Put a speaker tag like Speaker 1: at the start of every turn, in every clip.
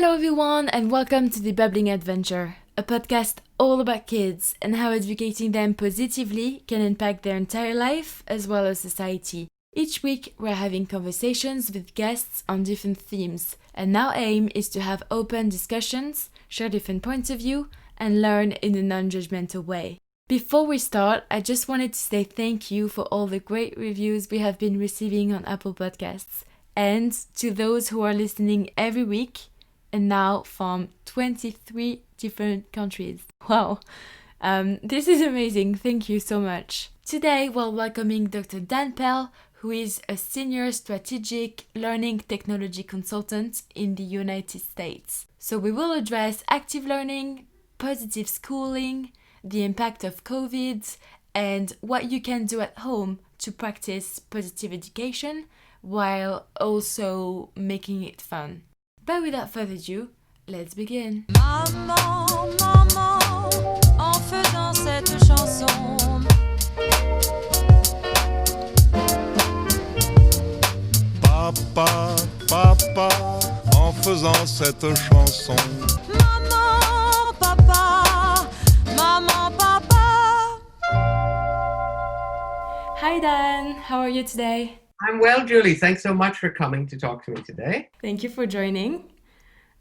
Speaker 1: Hello everyone and welcome to The Bubbling Adventure, a podcast all about kids and how educating them positively can impact their entire life as well as society. Each week we're having conversations with guests on different themes, and our aim is to have open discussions, share different points of view, and learn in a non-judgmental way. Before we start, I just wanted to say thank you for all the great reviews we have been receiving on Apple Podcasts, and to those who are listening every week, and now from 23 different countries. Wow, this is amazing. Thank you so much. Today we're welcoming Dr. Dan Pell, who is a senior strategic learning technology consultant in the United States. So we will address active learning, positive schooling, the impact of COVID, and what you can do at home to practice positive education while also making it fun. But without further ado, let's begin.
Speaker 2: Maman, maman, en faisant cette chanson.
Speaker 3: Papa, papa, en faisant cette chanson.
Speaker 2: Maman, papa, maman, papa.
Speaker 1: Hi Dan, how are you today?
Speaker 4: I'm well, Julie. Thanks so much for coming to talk to me today.
Speaker 1: Thank you for joining.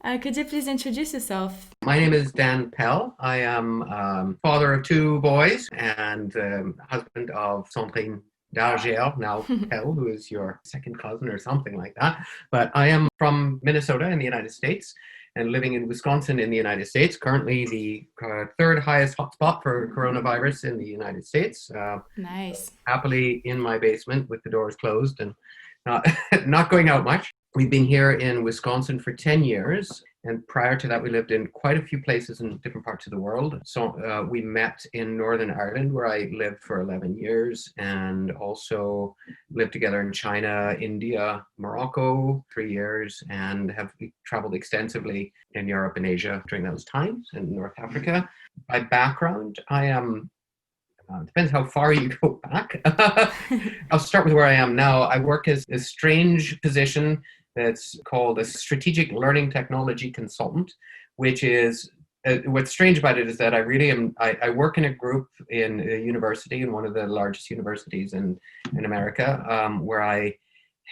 Speaker 1: Could you please introduce yourself?
Speaker 4: My name is Dan Pell. I am father of two boys and husband of Sandrine Dargère, now Pell, who is your second cousin or something like that. But I am from Minnesota in the United States and living in Wisconsin in the United States, currently the third highest hotspot for coronavirus in the United States.
Speaker 1: Nice.
Speaker 4: Happily in my basement with the doors closed and not going out much. We've been here in Wisconsin for 10 years. And prior to that, we lived in quite a few places in different parts of the world. So we met in Northern Ireland, where I lived for 11 years, and also lived together in China, India, Morocco, 3 years, and have traveled extensively in Europe and Asia during those times, and North Africa. By background, I am depends how far you go back. I'll start with where I am now. I work as a strange position that's called a strategic learning technology consultant, which is, what's strange about it is that I work in a group in a university, in one of the largest universities in America, where I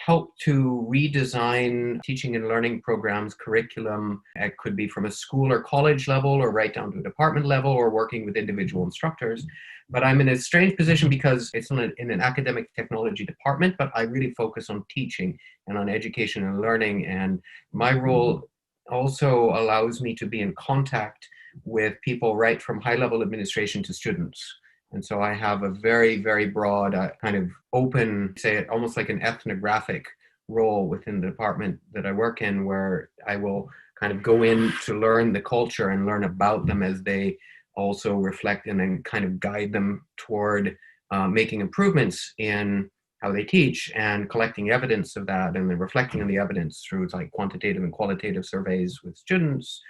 Speaker 4: help to redesign teaching and learning programs, curriculum. It could be from a school or college level or right down to a department level or working with individual instructors. But I'm in a strange position because it's in an academic technology department, but I really focus on teaching and on education and learning. And my role also allows me to be in contact with people right from high-level administration to students. And so I have a very, very broad kind of open, say it almost like an ethnographic role within the department that I work in, where I will kind of go in to learn the culture and learn about them as they also reflect and then kind of guide them toward making improvements in how they teach and collecting evidence of that, and then reflecting on the evidence through like quantitative and qualitative surveys with students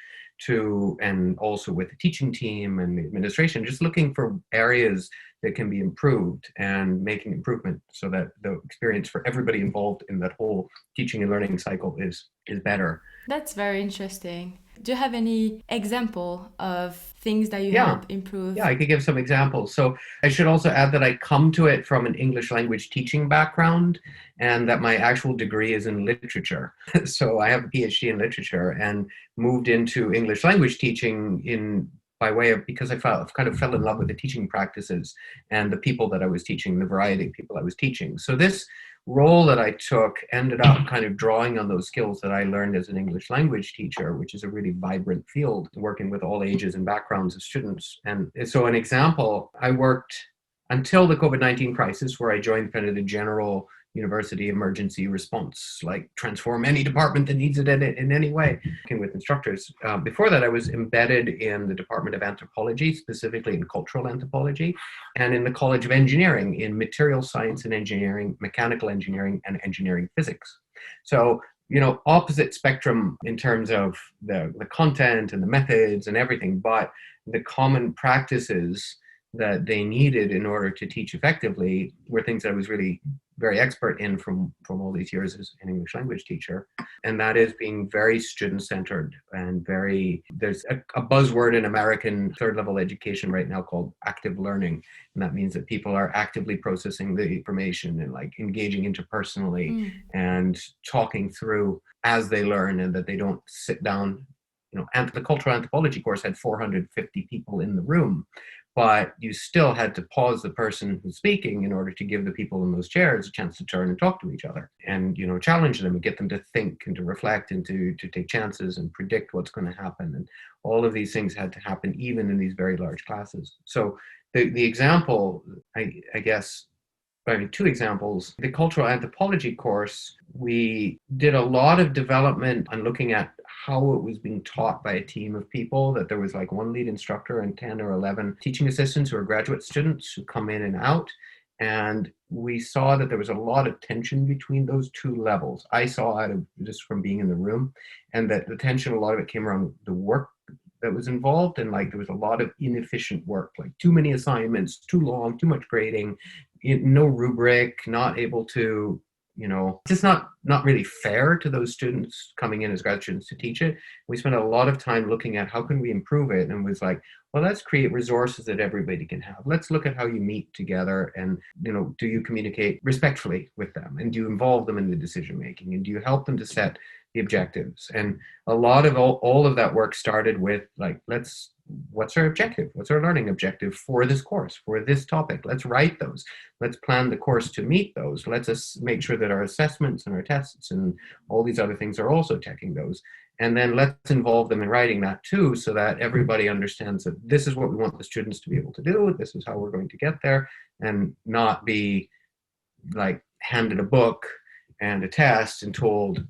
Speaker 4: and also with the teaching team and the administration, just looking for areas that can be improved and making improvement so that the experience for everybody involved in that whole teaching and learning cycle is better.
Speaker 1: That's very interesting. Do you have any example of things that you help improve?
Speaker 4: Yeah, I could give some examples. So I should also add that I come to it from an English language teaching background, and that my actual degree is in literature. So I have a PhD in literature and moved into English language teaching by way of, because I kind of fell in love with the teaching practices and the people that I was teaching, the variety of people I was teaching. So this role that I took ended up kind of drawing on those skills that I learned as an English language teacher, which is a really vibrant field, working with all ages and backgrounds of students. And so an example, I worked until the COVID-19 crisis, where I joined kind of the general university emergency response, like transform any department that needs it in any way, working with instructors. Before that, I was embedded in the Department of Anthropology, specifically in cultural anthropology, and in the College of Engineering, in material science and engineering, mechanical engineering, and engineering physics. So, opposite spectrum in terms of the content and the methods and everything, but the common practices that they needed in order to teach effectively were things that I was really very expert in from all these years as an English language teacher. And that is being very student-centered and there's a buzzword in American third-level education right now called active learning. And that means that people are actively processing the information and like engaging interpersonally and talking through as they learn, and that they don't sit down. And the cultural anthropology course had 450 people in the room, but you still had to pause the person who's speaking in order to give the people in those chairs a chance to turn and talk to each other and, challenge them and get them to think and to reflect and to take chances and predict what's going to happen. And all of these things had to happen even in these very large classes. So the example, I guess, two examples. The cultural anthropology course, we did a lot of development on looking at how it was being taught by a team of people, that there was like one lead instructor and 10 or 11 teaching assistants who are graduate students who come in and out. And we saw that there was a lot of tension between those two levels. I saw it just from being in the room, and that the tension, a lot of it came around the work that was involved, and like there was a lot of inefficient work, like too many assignments, too long, too much grading, no rubric, not able to, just not really fair to those students coming in as grad students to teach it. We spent a lot of time looking at how can we improve it, and was like, well, let's create resources that everybody can have. Let's look at how you meet together, and do you communicate respectfully with them, and do you involve them in the decision making, and do you help them to set the objectives? And a lot of all of that work started with like, what's our objective? What's our learning objective for this course, for this topic? Let's write those. Let's plan the course to meet those. Let's make sure that our assessments and our tests and all these other things are also checking those. And then let's involve them in writing that too, so that everybody understands that this is what we want the students to be able to do. This is how we're going to get there, and not be like handed a book and a test and told,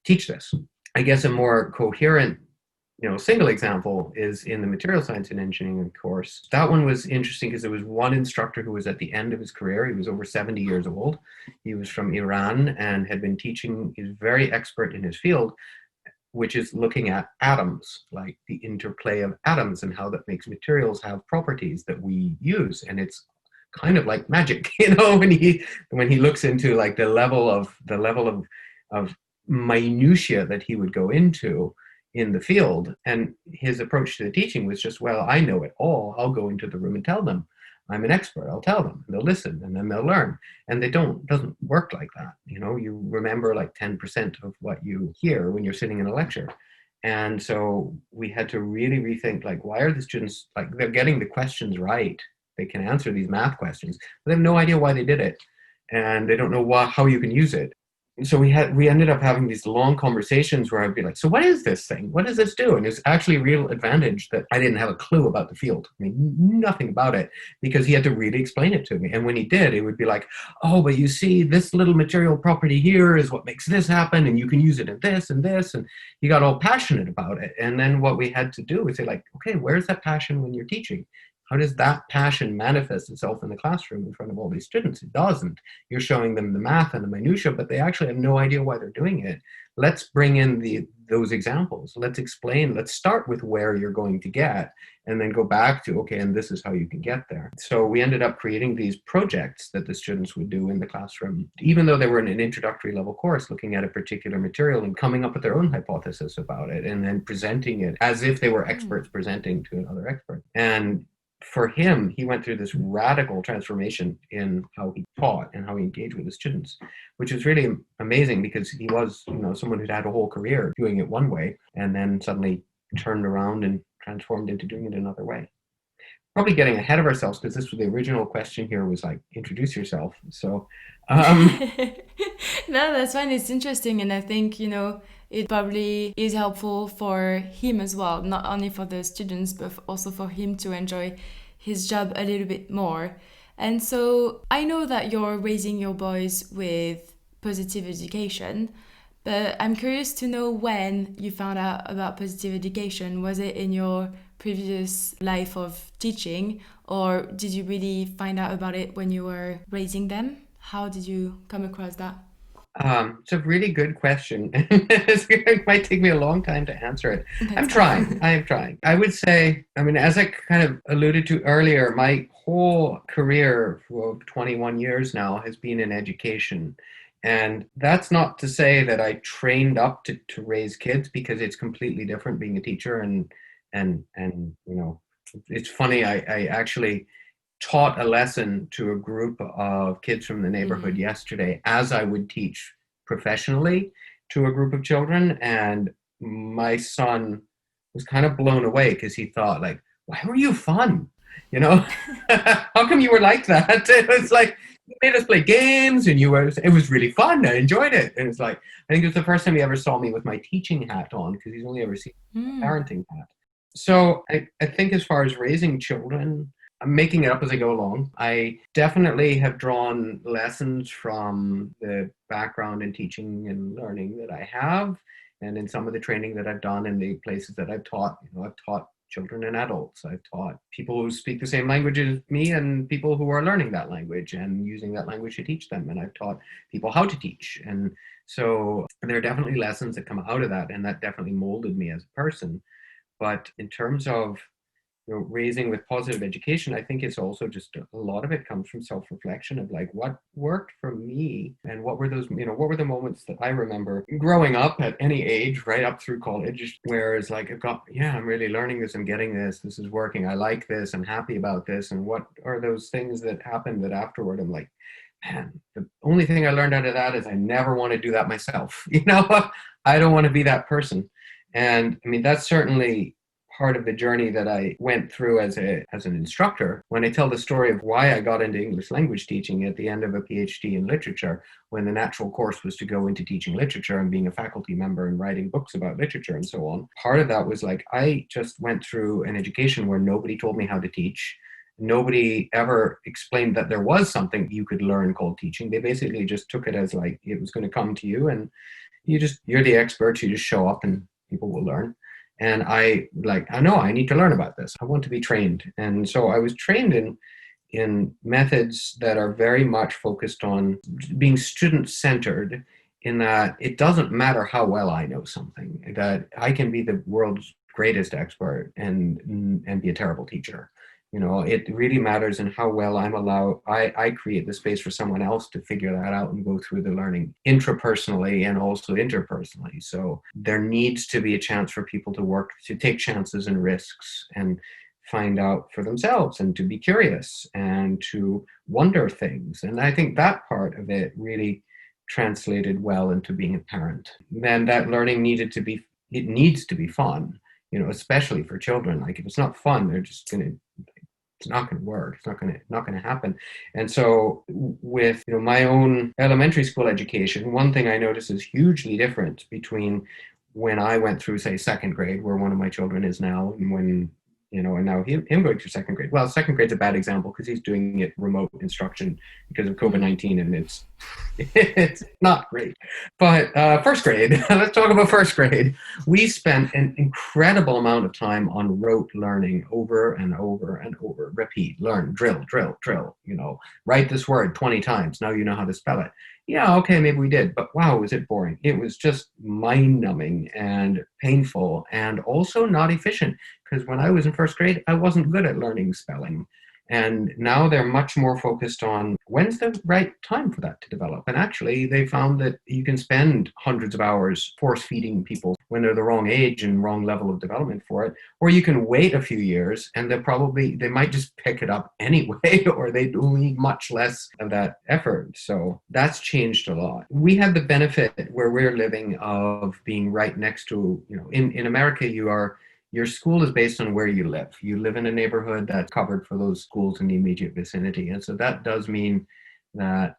Speaker 4: teach this. I guess a more coherent single example is in the material science and engineering course. That one was interesting because there was one instructor who was at the end of his career. He was over 70 years old. He was from Iran and had been teaching. He's very expert in his field, which is looking at atoms, like the interplay of atoms and how that makes materials have properties that we use. And it's kind of like magic, when he looks into like the level of minutia that he would go into in the field. And his approach to the teaching was just, well, I know it all. I'll go into the room and tell them. I'm an expert. I'll tell them. They'll listen, and then they'll learn. And it doesn't work like that. You remember like 10% of what you hear when you're sitting in a lecture. And so we had to really rethink, like, why are the students, like, they're getting the questions right. They can answer these math questions, but they have no idea why they did it. And they don't know how you can use it. So we ended up having these long conversations where I'd be like, so what is this thing? What does this do? And it was actually a real advantage that I didn't have a clue about the field. I mean, nothing about it, because he had to really explain it to me. And when he did, it would be like, oh, but you see, this little material property here is what makes this happen, and you can use it in this and this. And he got all passionate about it. And then what we had to do was say, like, okay, where's that passion when you're teaching? How does that passion manifest itself in the classroom in front of all these students? It doesn't. You're showing them the math and the minutia, but they actually have no idea why they're doing it. Let's bring in those examples. Let's explain. Let's start with where you're going to get, and then go back to, okay, and this is how you can get there. So we ended up creating these projects that the students would do in the classroom, even though they were in an introductory level course, looking at a particular material and coming up with their own hypothesis about it, and then presenting it as if they were experts presenting to another expert. And for him, he went through this radical transformation in how he taught and how he engaged with his students, which is really amazing, because he was, someone who'd had a whole career doing it one way, and then suddenly turned around and transformed into doing it another way. Probably getting ahead of ourselves, because this was the original question here was like, introduce yourself. So,
Speaker 1: No, that's fine. It's interesting. And I think, it probably is helpful for him as well, not only for the students, but also for him to enjoy his job a little bit more. And so I know that you're raising your boys with positive education, but I'm curious to know when you found out about positive education. Was it in your previous life of teaching, or did you really find out about it when you were raising them? How did you come across that?
Speaker 4: It's a really good question. It might take me a long time to answer it. I'm trying. I am trying. I would say, I mean, as I kind of alluded to earlier, my whole career for 21 years now has been in education. And that's not to say that I trained up to raise kids, because it's completely different being a teacher. And it's funny, I actually taught a lesson to a group of kids from the neighborhood yesterday, as I would teach professionally to a group of children. And my son was kind of blown away, because he thought, like, why were you fun? How come you were like that? It was like, you made us play games, and it was really fun. I enjoyed it. And it's like, I think it was the first time he ever saw me with my teaching hat on, because he's only ever seen my parenting hat. So I think as far as raising children, I'm making it up as I go along. I definitely have drawn lessons from the background in teaching and learning that I have, and in some of the training that I've done in the places that I've taught. I've taught children and adults. I've taught people who speak the same language as me, and people who are learning that language and using that language to teach them. And I've taught people how to teach. And so there are definitely lessons that come out of that, and that definitely molded me as a person. But in terms of raising with positive education, I think it's also just a lot of it comes from self-reflection of like, what worked for me, and what were what were the moments that I remember growing up at any age, right up through college, where it's like, I'm really learning this, I'm getting this is working, I like this, I'm happy about this. And what are those things that happened that afterward I'm like, man, the only thing I learned out of that is I never want to do that myself. I don't want to be that person. And I mean, that's certainly part of the journey that I went through as an instructor. When I tell the story of why I got into English language teaching at the end of a PhD in literature, when the natural course was to go into teaching literature and being a faculty member and writing books about literature and so on, part of that was like, I just went through an education where nobody told me how to teach. Nobody ever explained that there was something you could learn called teaching. They basically just took it as like it was going to come to you, and you're the expert, you just show up and people will learn. And I know I need to learn about this. I want to be trained. And so I was trained in methods that are very much focused on being student-centered, in that it doesn't matter how well I know something, that I can be the world's greatest expert and be a terrible teacher. It really matters in how well I create the space for someone else to figure that out and go through the learning intrapersonally and also interpersonally. So there needs to be a chance for people to take chances and risks and find out for themselves, and to be curious and to wonder things. And I think that part of it really translated well into being a parent. Then that learning needs to be fun, especially for children. Like, if it's not fun, it's not going to work. It's not going to happen. And so with my own elementary school education, one thing I noticed is hugely different between when I went through, say, second grade, where one of my children is now, and when and now him going through second grade. Well, second grade's a bad example, because he's doing it remote instruction because of COVID-19, and it's not great. But first grade, let's talk about first grade. We spent an incredible amount of time on rote learning, over and over and over. Repeat, learn, drill. Write this word 20 times. Now you know how to spell it. Yeah, okay, maybe we did, but wow, was it boring. It was just mind-numbing and painful, and also not efficient, because when I was in first grade, I wasn't good at learning spelling. And now they're much more focused on when's the right time for that to develop. And actually, they found that you can spend hundreds of hours force-feeding people when they're the wrong age and wrong level of development for it, or you can wait a few years and they might just pick it up anyway, or they need much less of that effort. So that's changed a lot. We have the benefit where we're living of being right next to, in America, your school is based on where you live. You live in a neighborhood that's covered for those schools in the immediate vicinity. And so that does mean that,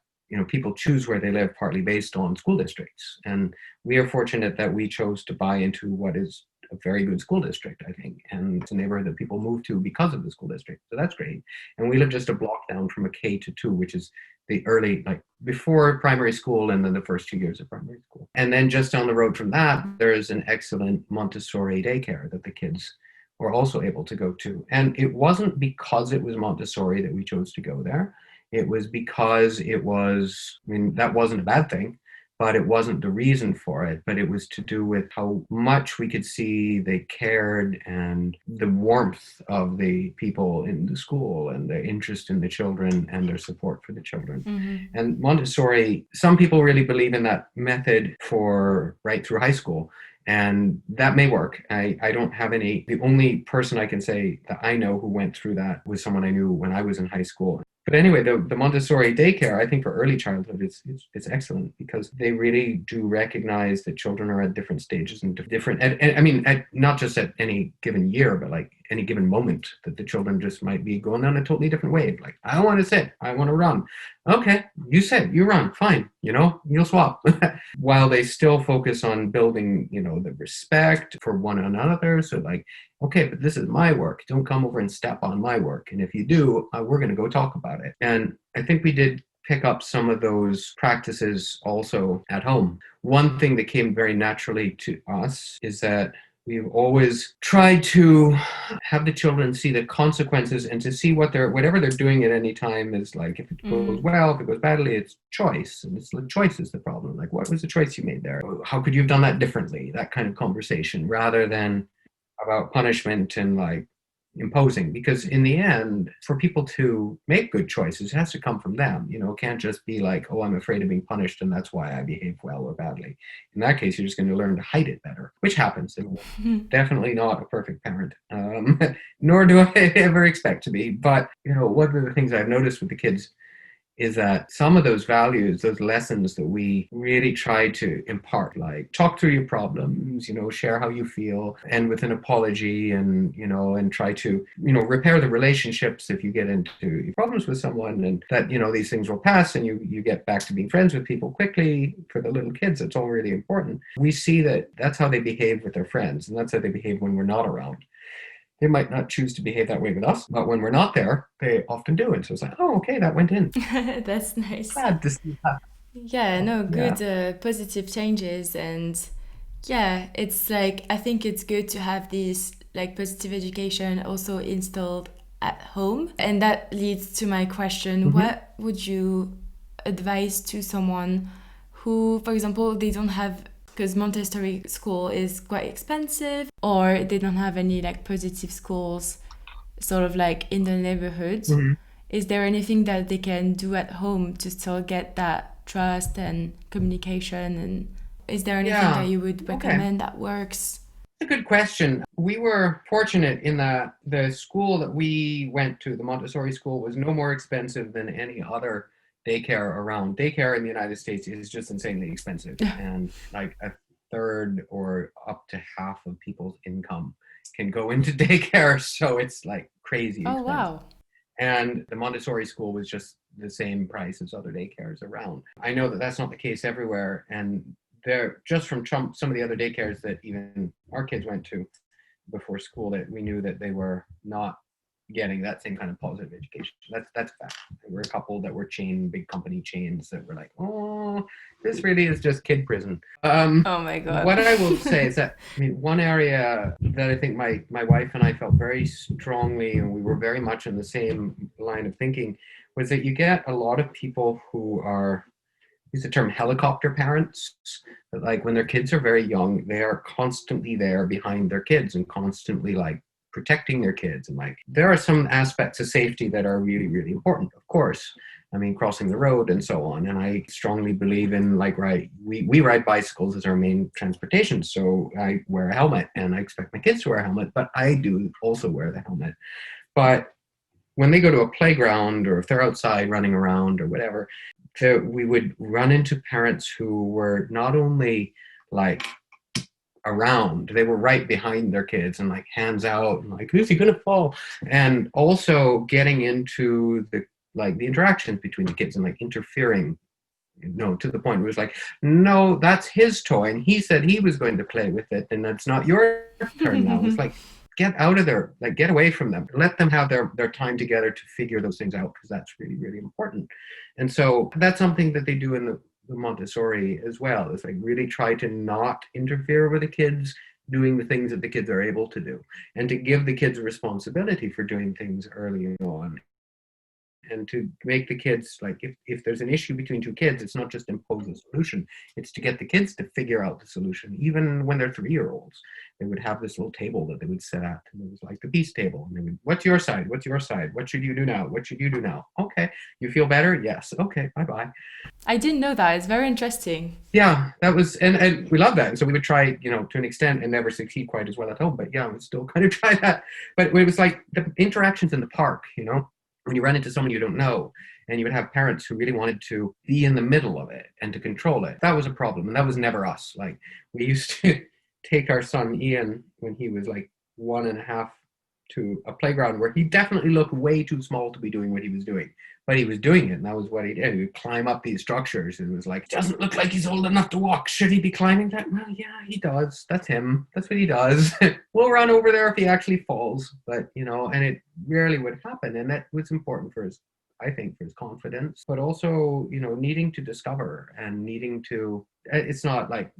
Speaker 4: people choose where they live partly based on school districts. And we are fortunate that we chose to buy into what is a very good school district, I think. And it's a neighborhood that people move to because of the school district. So that's great. And we live just a block down from a K-2, which is the early, before primary school, and then the first 2 years of primary school. And then just down the road from that, there is an excellent Montessori daycare that the kids were also able to go to. And it wasn't because it was Montessori that we chose to go there. It was because that wasn't a bad thing, but it wasn't the reason for it. But it was to do with how much we could see they cared and the warmth of the people in the school and their interest in the children and their support for the children.
Speaker 1: Mm-hmm.
Speaker 4: And Montessori, some people really believe in that method for right through high school. And that may work. I don't have any. The only person I can say that I know who went through that was someone I knew when I was in high school. But anyway, the Montessori daycare, I think for early childhood, it's excellent because they really do recognize that children are at different stages and different. And I mean, not just at any given year, but like any given moment that the children just might be going down a totally different wave. Like, I want to sit, I want to run. Okay, you sit, you run, fine. You'll swap. While they still focus on building, the respect for one another. So like, okay, but this is my work. Don't come over and step on my work. And if you do, we're going to go talk about it. And I think we did pick up some of those practices also at home. One thing that came very naturally to us is that we've always tried to have the children see the consequences and to see whatever they're doing at any time is like, if it goes well, if it goes badly, it's choice. And it's the choice is the problem. Like, what was the choice you made there? How could you have done that differently? That kind of conversation rather than about punishment and like imposing, because in the end, for people to make good choices, it has to come from them. It can't just be like, oh, I'm afraid of being punished and that's why I behave well or badly. In that case, you're just going to learn to hide it better, which happens. Definitely not a perfect parent, nor do I ever expect to be. But, one of the things I've noticed with the kids is that some of those values, those lessons that we really try to impart, like talk through your problems, share how you feel, and with an apology and, and try to, repair the relationships if you get into problems with someone, and that, these things will pass and you get back to being friends with people quickly. For the little kids, it's all really important. We see that that's how they behave with their friends, and that's how they behave when we're not around. They might not choose to behave that way with us, but when we're not there, they often do. And so it's like, oh, okay, that went in.
Speaker 1: That's nice.
Speaker 4: Glad to see that.
Speaker 1: Yeah, no, good positive changes. And yeah, it's like, I think it's good to have these like positive education also installed at home. And that leads to my question, what would you advise to someone who, for example, they don't have, because Montessori school is quite expensive, or they don't have any like positive schools sort of like in the neighborhood. Is there anything that they can do at home to still get that trust and communication? And is there anything that you would recommend that works?
Speaker 4: It's a good question. We were fortunate in that the school that we went to, the Montessori school, was no more expensive than any other daycare around. Daycare in the United States is just insanely expensive, and like a third or up to half of people's income can go into daycare, so it's like crazy expensive.
Speaker 1: Oh wow.
Speaker 4: And the Montessori school was just the same price as other daycares around. I know that that's not the case everywhere, and they're just from some of the other daycares that even our kids went to before school, that we knew that they were not getting that same kind of positive education. That's a fact. There were a couple that were big company chains that were like, oh, this really is just kid prison.
Speaker 1: Oh my God.
Speaker 4: What I will say is that, one area that I think my wife and I felt very strongly, and we were very much in the same line of thinking, was that you get a lot of people who are, use the term helicopter parents, that like when their kids are very young, they are constantly there behind their kids and constantly like protecting their kids. And like, there are some aspects of safety that are really, really important, of course. Crossing the road and so on. And I strongly believe in like, we ride bicycles as our main transportation. So I wear a helmet, and I expect my kids to wear a helmet, but I do also wear the helmet. But when they go to a playground, or if they're outside running around or whatever, we would run into parents who were not only like around, they were right behind their kids and like hands out and like, who's he gonna fall? And also getting into the interactions between the kids and like interfering, to the point where it was like, no, that's his toy and he said he was going to play with it and it's not your turn now. It's like, get out of there, like get away from them, let them have their time together to figure those things out, because that's really, really important. And so that's something that they do in the Montessori as well, is like really try to not interfere with the kids doing the things that the kids are able to do, and to give the kids responsibility for doing things early on. and to make the kids, like, if there's an issue between two kids, it's not just impose a solution, it's to get the kids to figure out the solution. Even when they're 3-year-olds, they would have this little table that they would sit at, and it was like the peace table, and they would, what's your side, what should you do now, what should you do now? Okay, you feel better? Yes. Okay, bye-bye.
Speaker 1: I didn't know that. It's very interesting.
Speaker 4: Yeah, that was, and we love that. And so we would try, to an extent, and never succeed quite as well at home. But yeah, we still kind of try that. But it was like the interactions in the park, when you run into someone you don't know, and you would have parents who really wanted to be in the middle of it and to control it. That was a problem, and that was never us. Like, we used to take our son Ian when he was like 1.5 to a playground where he definitely looked way too small to be doing what he was doing. But he was doing it, and that was what he did. He would climb up these structures, and it was like, doesn't look like he's old enough to walk. Should he be climbing that? Well, yeah, he does. That's him. That's what he does. We'll run over there if he actually falls. But, and it rarely would happen. And that was important for his, I think, for his confidence, but also, needing to discover and needing to, it's not like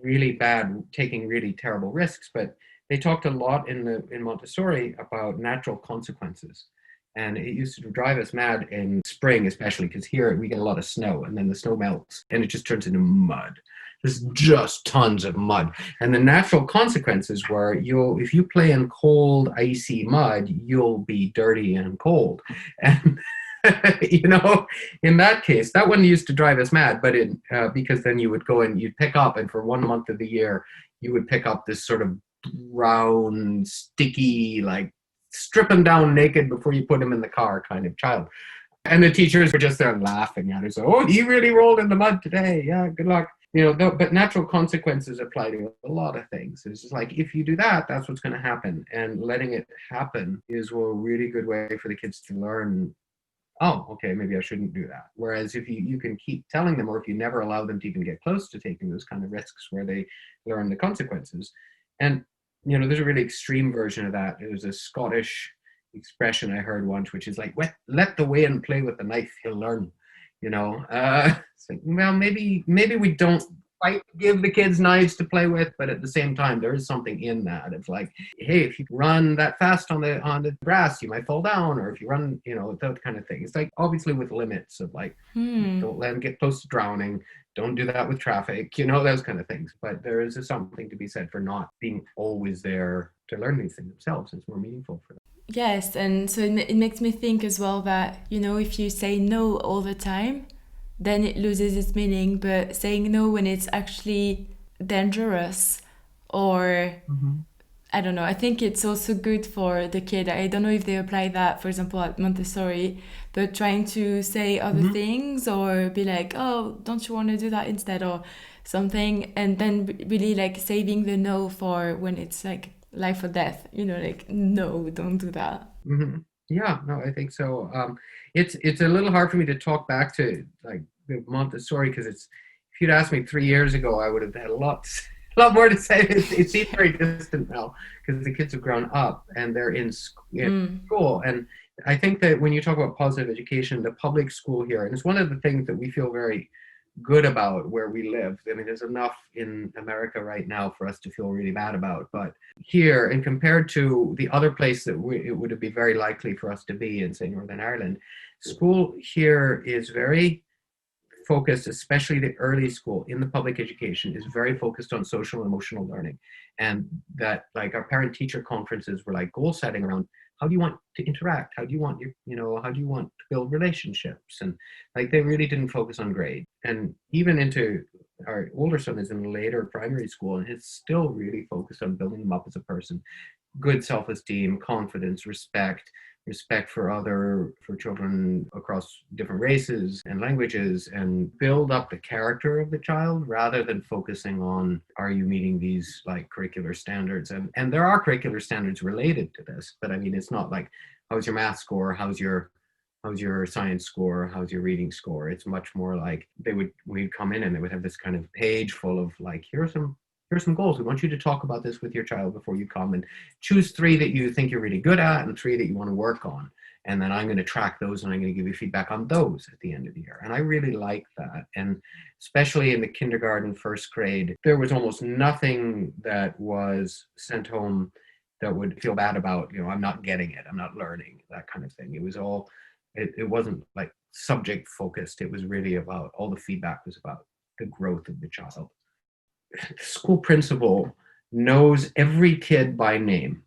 Speaker 4: really bad, taking really terrible risks, but they talked a lot in Montessori about natural consequences. And it used to drive us mad in spring, especially because here we get a lot of snow, and then the snow melts and it just turns into mud. There's just tons of mud. And the natural consequences were, if you play in cold, icy mud, you'll be dirty and cold. And, in that case, that one used to drive us mad, but because then you would go and you'd pick up, and for 1 month of the year, you would pick up this sort of brown, sticky, like, strip him down naked before you put him in the car kind of child. And the teachers were just there laughing at it. So, oh, he really rolled in the mud today. Yeah, good luck. But natural consequences apply to a lot of things. It's just like, if you do that, that's what's going to happen. And letting it happen is a really good way for the kids to learn, oh, okay, maybe I shouldn't do that. Whereas if you can keep telling them, or if you never allow them to even get close to taking those kind of risks where they learn the consequences. And there's a really extreme version of that. There's a Scottish expression I heard once, which is like, let the wind play with the knife, he'll learn. It's like, well, maybe we don't quite give the kids knives to play with, but at the same time, there is something in that. It's like, hey, if you run that fast on the grass, you might fall down, or if you run, that kind of thing. It's like, obviously with limits of like, don't let them get close to drowning. Don't do that with traffic, those kind of things. But there is something to be said for not being always there to learn these things themselves. It's more meaningful for them.
Speaker 1: Yes, and so it makes me think as well that, if you say no all the time, then it loses its meaning. But saying no when it's actually dangerous, or I don't know, I think it's also good for the kid. I don't know if they apply that, for example, at Montessori, but trying to say other things, or be like, oh, don't you want to do that instead, or something, and then really like saving the no for when it's like life or death, like, no, don't do that.
Speaker 4: Yeah, no, I think so. It's a little hard for me to talk back to like Montessori, because if you'd asked me 3 years ago, I would have had a lot more to say. It seems very distant now because the kids have grown up and they're in school. And I think that when you talk about positive education, the public school here, and it's one of the things that we feel very good about where we live. I mean, there's enough in America right now for us to feel really bad about. But here, and compared to the other place that it would be very likely for us to be in, say, Northern Ireland, school here is very focused, especially the early school in the public education, is very focused on social and emotional learning. And that, like, our parent-teacher conferences were like goal setting around, how do you want to interact? How do you want how do you want to build relationships? And like, they really didn't focus on grade. And even into our older son is in later primary school, and he's still really focused on building him up as a person. Good self-esteem, confidence, respect for children across different races and languages, and build up the character of the child rather than focusing on, are you meeting these like curricular standards? And there are curricular standards related to this, but I mean, it's not like, how's your math score? How's your science score? How's your reading score? It's much more like we'd come in and they would have this kind of page full of like, here's some goals. We want you to talk about this with your child before you come, and choose 3 that you think you're really good at and 3 that you want to work on. And then I'm going to track those and I'm going to give you feedback on those at the end of the year. And I really like that. And especially in the kindergarten, first grade, there was almost nothing that was sent home that would feel bad about, I'm not getting it, I'm not learning, that kind of thing. It was all It wasn't like subject focused. It was really about, all the feedback was about the growth of the child. The school principal knows every kid by name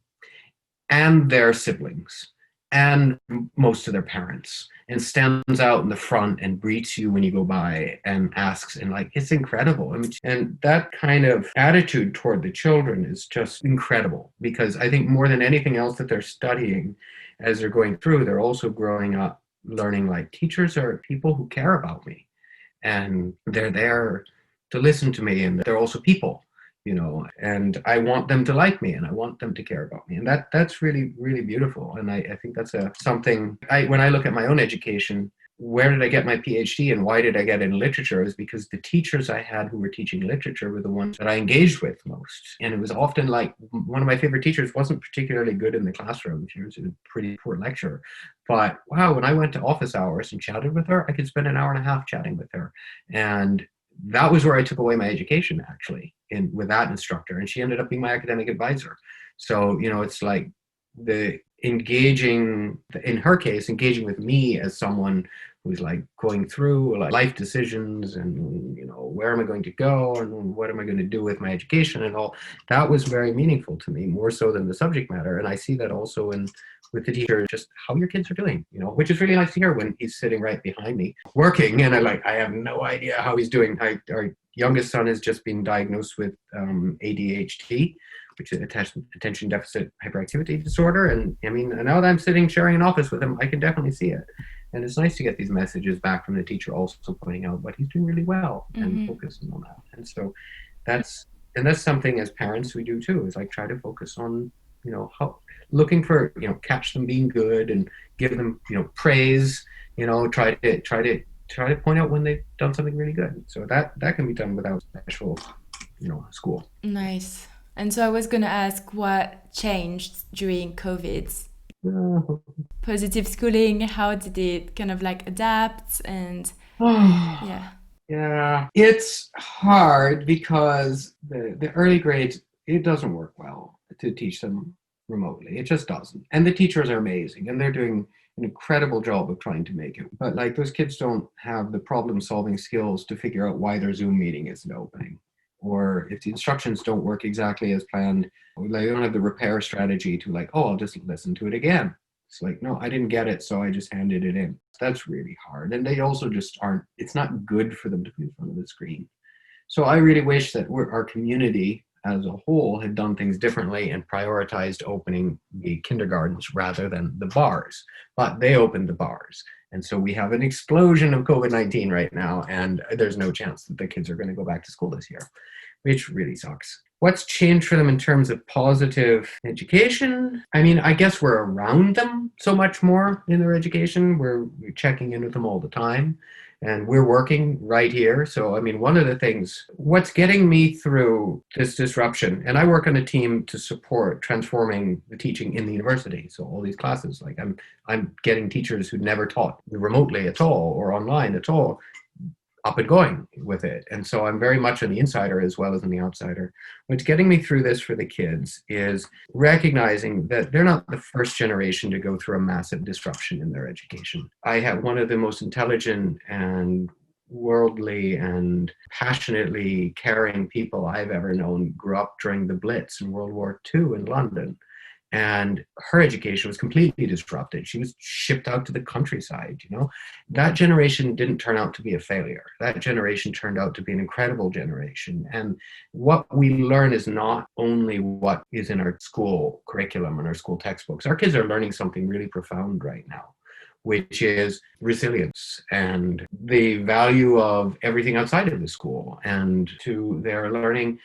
Speaker 4: and their siblings and most of their parents, and stands out in the front and greets you when you go by and asks, and like, it's incredible. I mean, and that kind of attitude toward the children is just incredible, because I think more than anything else that they're studying as they're going through, they're also growing up learning like, teachers are people who care about me, and they're there to listen to me, and they're also people, and I want them to like me, and I want them to care about me. And that's really, really beautiful. And I think that's something, when I look at my own education, where did I get my PhD and why did I get in literature, is because the teachers I had who were teaching literature were the ones that I engaged with most. And it was often like, one of my favorite teachers wasn't particularly good in the classroom. She was a pretty poor lecturer. But wow, when I went to office hours and chatted with her, I could spend an hour and a half chatting with her. And that was where I took away my education, actually, with that instructor. And she ended up being my academic advisor. So, it's like in her case, engaging with me as someone who's like going through like life decisions and, where am I going to go and what am I going to do with my education and all, that was very meaningful to me, more so than the subject matter. And I see that also with the teacher, just how your kids are doing, which is really nice to hear when he's sitting right behind me working. And I have no idea how he's doing. Our youngest son has just been diagnosed with ADHD, which is attention deficit hyperactivity disorder. And I mean, now that I'm sharing an office with him, I can definitely see it. And it's nice to get these messages back from the teacher also pointing out what he's doing really well and focusing on that. And so that's something as parents we do too, is like try to focus on, how looking for, catch them being good and give them, praise, try to point out when they've done something really good. So that can be done without special, school.
Speaker 1: Nice. And so I was going to ask what changed during COVID. Positive schooling, how did it kind of like adapt? And
Speaker 4: yeah, it's hard because the early grades, it doesn't work well to teach them remotely. It just doesn't. And the teachers are amazing and they're doing an incredible job of trying to make it. But like, those kids don't have the problem solving skills to figure out why their Zoom meeting isn't opening. Or if the instructions don't work exactly as planned, they don't have the repair strategy to like, oh, I'll just listen to it again. It's like, no, I didn't get it, so I just handed it in. That's really hard. And they also just it's not good for them to be in front of the screen. So I really wish that our community as a whole had done things differently and prioritized opening the kindergartens rather than the bars. But they opened the bars. And so we have an explosion of COVID-19 right now, and there's no chance that the kids are going to go back to school this year, which really sucks. What's changed for them in terms of positive education? I mean, I guess we're around them so much more in their education. We're checking in with them all the time, and we're working right here. So, I mean, one of the things, what's getting me through this disruption, and I work on a team to support transforming the teaching in the university. So all these classes, like I'm getting teachers who'd never taught remotely at all or online at all up and going with it. And so I'm very much on the insider as well as on the outsider. What's getting me through this for the kids is recognizing that they're not the first generation to go through a massive disruption in their education. I have one of the most intelligent and worldly and passionately caring people I've ever known grew up during the Blitz in World War II in London. And her education was completely disrupted. She was shipped out to the countryside, That generation didn't turn out to be a failure. That generation turned out to be an incredible generation. And what we learn is not only what is in our school curriculum and our school textbooks. Our kids are learning something really profound right now, which is resilience and the value of everything outside of the school. And they're learning,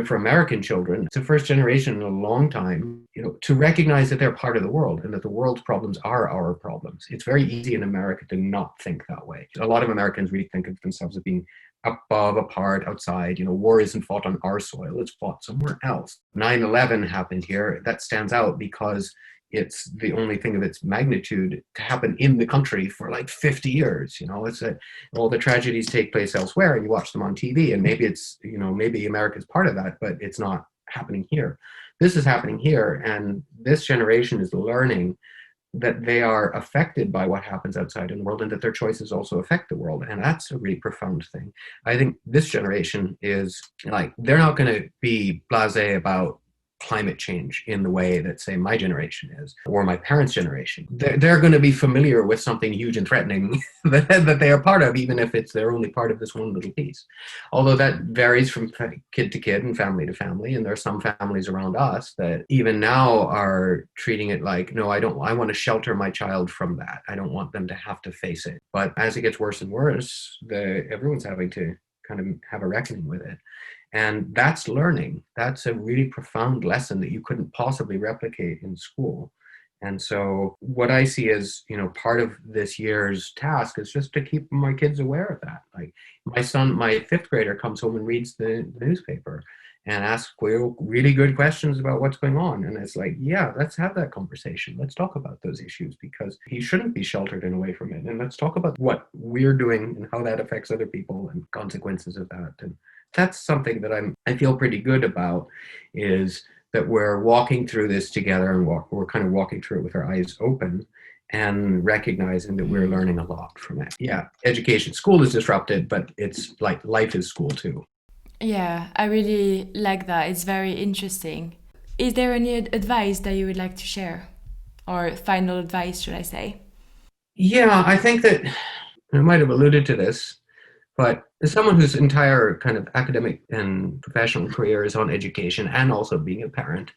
Speaker 4: for American children, it's the first generation in a long time, to recognize that they're part of the world and that the world's problems are our problems. It's very easy in America to not think that way. A lot of Americans really think of themselves as being above, apart, outside. War isn't fought on our soil, it's fought somewhere else. 9/11 happened here. That stands out because it's the only thing of its magnitude to happen in the country for like 50 years. It's that all the tragedies take place elsewhere and you watch them on TV, and maybe it's, maybe America's part of that, but it's not happening here. This is happening here, and this generation is learning that they are affected by what happens outside in the world and that their choices also affect the world. And that's a really profound thing. I think this generation is like, they're not going to be blasé about climate change in the way that, say, my generation is, or my parents' generation. They're going to be familiar with something huge and threatening that they are part of, even if they're only part of this one little piece. Although that varies from kid to kid and family to family. And there are some families around us that even now are treating it like, no, I want to shelter my child from that. I don't want them to have to face it. But as it gets worse and worse, everyone's having to kind of have a reckoning with it. And that's learning. That's a really profound lesson that you couldn't possibly replicate in school. And so what I see as, part of this year's task is just to keep my kids aware of that. Like my son, my fifth grader, comes home and reads the newspaper and asks really good questions about what's going on. And it's like, yeah, let's have that conversation. Let's talk about those issues, because he shouldn't be sheltered and away from it. And let's talk about what we're doing and how that affects other people and consequences of that. And that's something that I feel pretty good about, is that we're walking through this together, and we're kind of walking through it with our eyes open and recognizing that we're learning a lot from it. Yeah, school is disrupted, but it's like life is school too.
Speaker 1: Yeah, I really like that. It's very interesting. Is there any advice that you would like to share? Or final advice, should I say?
Speaker 4: Yeah, I think that I might have alluded to this, but as someone whose entire kind of academic and professional career is on education, and also being a parent,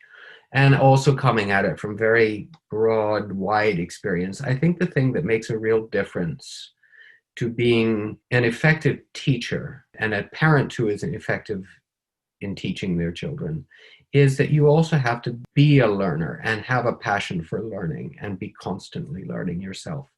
Speaker 4: and also coming at it from very broad, wide experience, I think the thing that makes a real difference to being an effective teacher and a parent who is effective in teaching their children is that you also have to be a learner and have a passion for learning and be constantly learning yourself.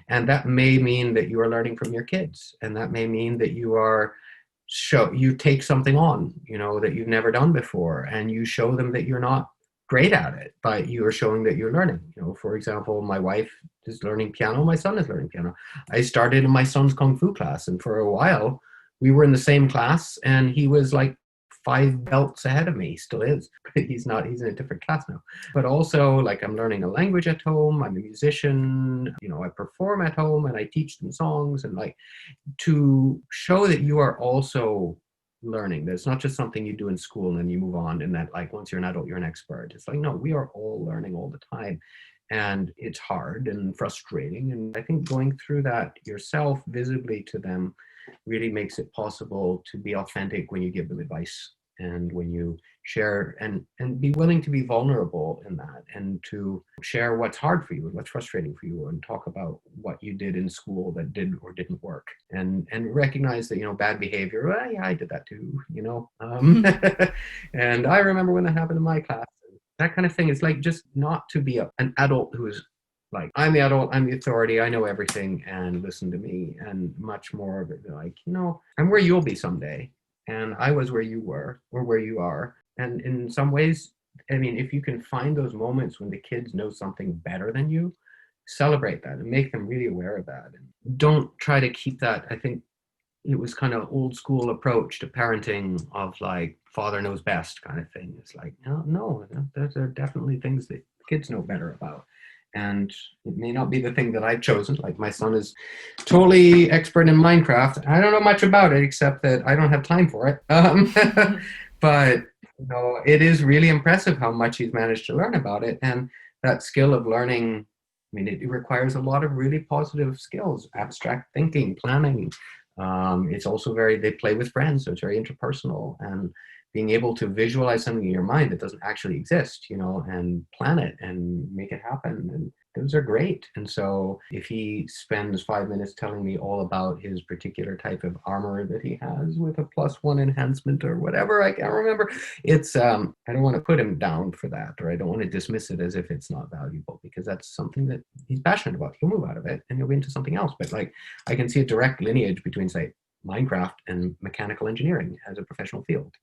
Speaker 4: And that may mean that you are learning from your kids, and that may mean that you take something on, that you've never done before, and you show them that you're not great at it, but you are showing that you're learning. For example, my wife is learning piano, my son is learning piano. I started in my son's Kung Fu class, and for a while we were in the same class, and he was like 5 belts ahead of me. He still is, but he's in a different class now. But also, like, I'm learning a language at home, I'm a musician, I perform at home and I teach them songs, and like, to show that you are also learning. That's not just something you do in school and then you move on, and that like once you're an adult you're an expert. It's like, no, we are all learning all the time, and it's hard and frustrating, and I think going through that yourself visibly to them really makes it possible to be authentic when you give them advice, and when you share and be willing to be vulnerable in that, and to share what's hard for you and what's frustrating for you, and talk about what you did in school that did or didn't work, and recognize that, bad behavior, well, yeah, I did that too, and I remember when that happened in my class, that kind of thing. Is like, just not to be an adult who is like, I'm the adult, I'm the authority, I know everything, and listen to me, and much more of it like, I'm where you'll be someday, and I was where you were, or where you are. And in some ways, I mean, if you can find those moments when the kids know something better than you, celebrate that and make them really aware of that. And don't try to keep that. I think it was kind of old school approach to parenting of like, father knows best kind of thing. It's like, no, there are definitely things that kids know better about. And it may not be the thing that I've chosen. Like, my son is totally expert in Minecraft. I don't know much about it, except that I don't have time for it. But it is really impressive how much he's managed to learn about it. And that skill of learning, I mean, it requires a lot of really positive skills, abstract thinking, planning. It's also they play with friends, so it's very interpersonal, and being able to visualize something in your mind that doesn't actually exist, and plan it and make it happen. And those are great. And so if he spends 5 minutes telling me all about his particular type of armor that he has with a +1 enhancement or whatever, I can't remember. It's, I don't want to put him down for that, or I don't want to dismiss it as if it's not valuable, because that's something that he's passionate about. He'll move out of it and he'll be into something else. But like, I can see a direct lineage between, say, Minecraft and mechanical engineering as a professional field.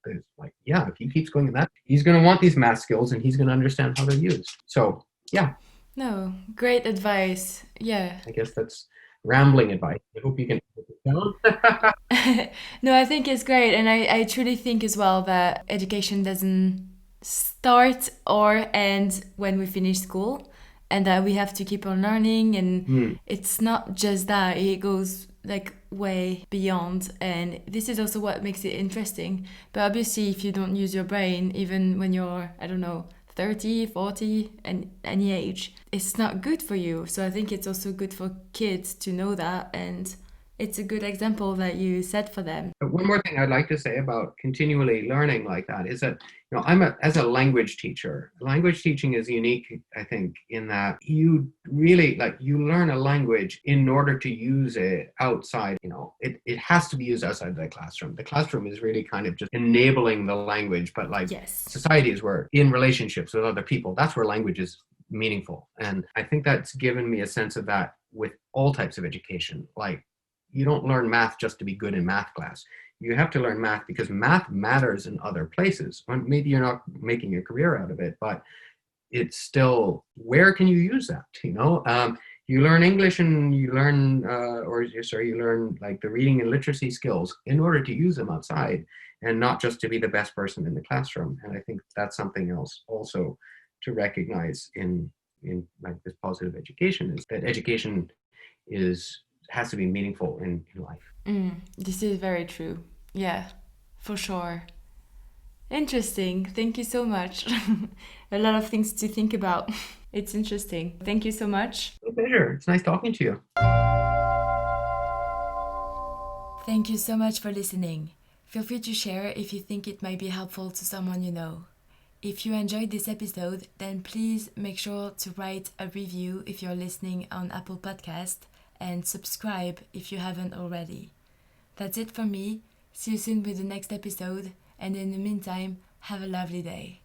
Speaker 4: There's like, yeah, if he keeps going in that, he's going to want these math skills, and he's going to understand how they're used. So yeah.
Speaker 1: No, great advice. Yeah.
Speaker 4: I guess that's rambling advice. I hope you can put it down.
Speaker 1: No, I think it's great. And I truly think as well that education doesn't start or end when we finish school. and that we have to keep on learning, and it's not just that, it goes like way beyond, and this is also what makes it interesting. But obviously if you don't use your brain, even when you're, I don't know, 30, 40, and any age, it's not good for you. So I think it's also good for kids to know that, and it's a good example that you set for them.
Speaker 4: But one more thing I'd like to say about continually learning like that is that, you know, as a language teacher, language teaching is unique, I think, in that you really, like, you learn a language in order to use it outside. You know, it has to be used outside the classroom. The classroom is really kind of just enabling the language, but like society is where, in relationships with other people, that's where language is meaningful. And I think that's given me a sense of that with all types of education. Like, you don't learn math just to be good in math class. You have to learn math because math matters in other places. Maybe you're not making a career out of it, but it's still, where can you use that? You know, you learn English and you learn, you learn like the reading and literacy skills in order to use them outside, and not just to be the best person in the classroom. And I think that's something else also to recognize in like this positive education, is that education has to be meaningful in life.
Speaker 1: This is very true. Yeah, for sure. Interesting. Thank you so much. A lot of things to think about. It's interesting. Thank you so much.
Speaker 4: My pleasure. It's nice talking to you.
Speaker 1: Thank you so much for listening. Feel free to share if you think it might be helpful to someone you know. If you enjoyed this episode, then please make sure to write a review if you're listening on Apple Podcast, and subscribe if you haven't already. That's it for me. See you soon with the next episode, and in the meantime, have a lovely day.